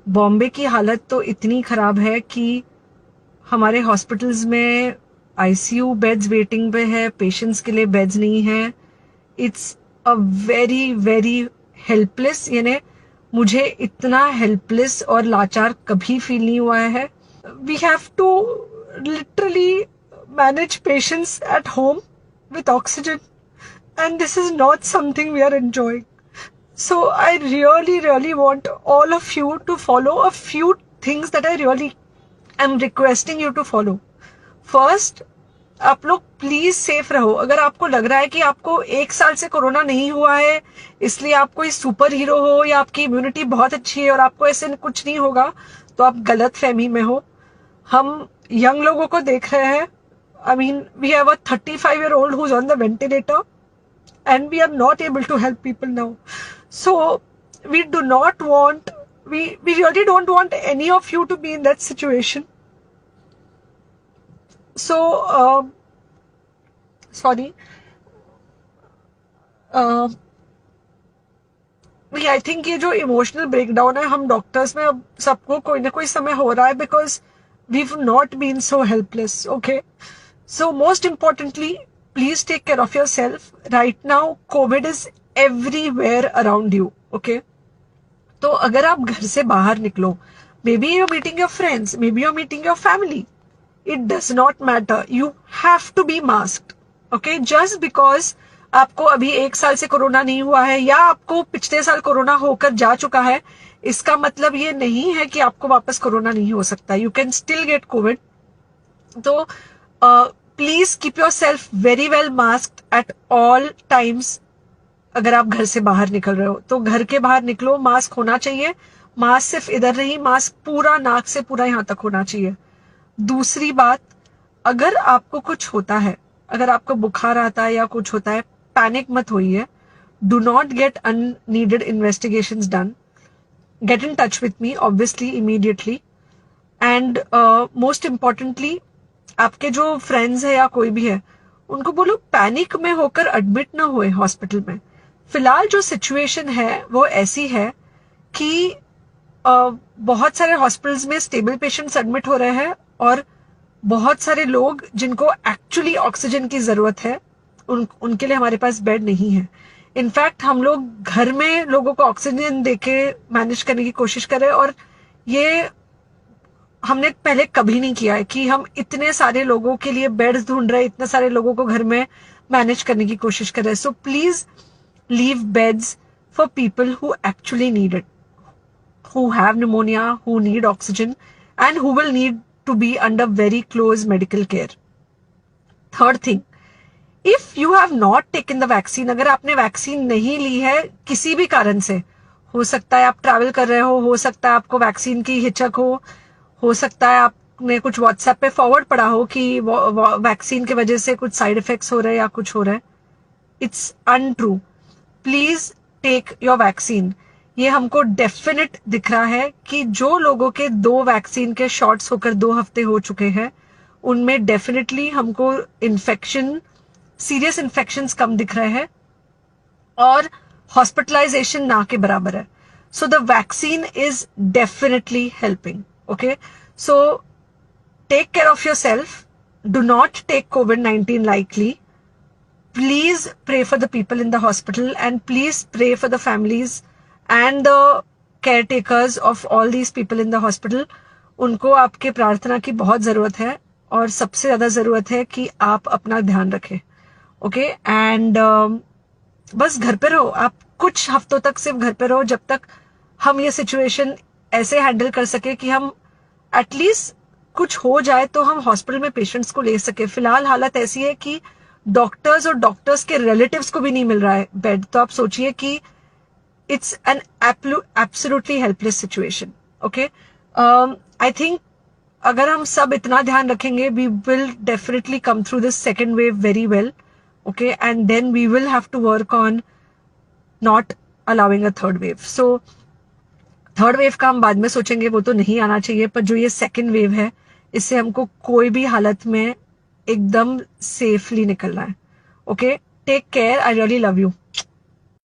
बॉम्बे की हालत तो इतनी खराब है कि हमारे हॉस्पिटल्स में आईसीयू बेड्स वेटिंग पे है, पेशेंट्स के लिए बेड्स नहीं है. It's a very very helpless, यानी मुझे इतना हेल्पलेस और लाचार कभी फील नहीं हुआ है. We have to literally manage patients at home with oxygen, and this is not something we are enjoying. So I really want all of you to follow a few things that I really am requesting you to follow. First, आप लोग please safe रहो. अगर आपको लग रहा है कि आपको 1 साल से कोरोना नहीं हुआ है इसलिए आप कोई सुपर हीरो हो या आपकी इम्यूनिटी बहुत अच्छी है और आपको ऐसे कुछ नहीं होगा, तो आप गलत फहमी में हो. हम यंग लोगों को देख रहे हैं. I mean, we have a 35-year-old who's on the ventilator and we are not able to help people now. So we really don't want any of you to be in that situation. So, sorry. I think ये जो emotional breakdown है हम doctors में अब सबको कोई ना कोई समय हो रहा है because we've not been so helpless. Okay. So most importantly, please take care of yourself. Right now, COVID is everywhere around you. Okay? तो अगर आप घर से बाहर निकलो, maybe you're meeting your friends, maybe you're meeting your family. It does not matter. You have to be masked. Okay? Just because आपको अभी 1 साल से कोरोना नहीं हुआ है या आपको पिछले साल कोरोना होकर जा चुका है, इसका मतलब ये नहीं है कि आपको वापस कोरोना नहीं हो सकता. You can still get COVID. तो please keep your self very well masked at all times. अगर आप घर से बाहर निकल रहे हो तो घर के बाहर निकलो, मास्क होना चाहिए. मास्क सिर्फ इधर नहीं, मास्क पूरा नाक से पूरा यहाँ तक होना चाहिए. दूसरी बात, अगर आपको कुछ होता है, अगर आपको बुखार आता है या कुछ होता है, पैनिक मत होइए. Do not get unneeded investigations done. Get in touch with me obviously immediately. And most importantly, आपके जो फ्रेंड्स है या कोई भी है उनको बोलो पैनिक में होकर एडमिट ना हुए हॉस्पिटल में. फिलहाल जो सिचुएशन है वो ऐसी है कि बहुत सारे हॉस्पिटल्स में स्टेबल पेशेंट्स एडमिट हो रहे हैं और बहुत सारे लोग जिनको एक्चुअली ऑक्सीजन की जरूरत है उनके लिए हमारे पास बेड नहीं है. इनफैक्ट हम लोग घर में लोगों को ऑक्सीजन देके मैनेज करने की कोशिश कर रहे हैं और ये हमने पहले कभी नहीं किया है कि हम इतने सारे लोगों के लिए बेड्स ढूंढ रहे हैं, इतने सारे लोगों को घर में मैनेज करने की कोशिश कर रहे हैं. So please leave beds for people who actually need it, who have pneumonia, who need oxygen and who will need to be under very close medical care. Third thing, if you have not taken the vaccine, अगर आपने vaccine नहीं ली है किसी भी कारण से, हो सकता है आप ट्रैवल कर रहे हो सकता है आपको वैक्सीन की हिचक हो सकता है आपने कुछ व्हाट्सएप पे फॉरवर्ड पढ़ा हो कि वैक्सीन की वजह से कुछ साइड इफेक्ट्स हो रहे हैं या कुछ हो रहा है. It's untrue. Please take your vaccine. ये हमको डेफिनेट दिख रहा है कि जो लोगों के 2 वैक्सीन के शॉट्स होकर 2 हफ्ते हो चुके हैं उनमें डेफिनेटली हमको इन्फेक्शन, सीरियस इन्फेक्शंस कम दिख रहे हैं और हॉस्पिटलाइजेशन ना के बराबर है. So the vaccine is definitely helping. Okay, so take care of yourself. Do not take COVID-19 lightly. Please pray for the people in the hospital and please pray for the families and the caretakers of all these people in the hospital. उनको आपके प्रार्थना की बहुत जरूरत है और सबसे ज्यादा जरूरत है कि आप अपना ध्यान रखें. ओके, एंड बस घर पे रहो. आप कुछ हफ्तों तक सिर्फ घर पे रहो जब तक हम ये सिचुएशन ऐसे हैंडल कर सके कि हम एटलीस्ट कुछ हो जाए तो हम हॉस्पिटल में पेशेंट्स को ले सके. फिलहाल हालत ऐसी है कि डॉक्टर्स और डॉक्टर्स के रिलेटिव्स को भी नहीं मिल रहा है बेड. तो आप सोचिए कि it's an absolutely helpless situation. Okay, I think अगर हम सब इतना ध्यान रखेंगे we will definitely come through this second wave very well. Okay, and then we will have to work on not allowing a third wave. So third wave का हम बाद में सोचेंगे, वो तो नहीं आना चाहिए, पर जो ये सेकेंड वेव है इससे हमको कोई भी हालत में एकदम सेफली निकलना है. Okay, take care. I really love you.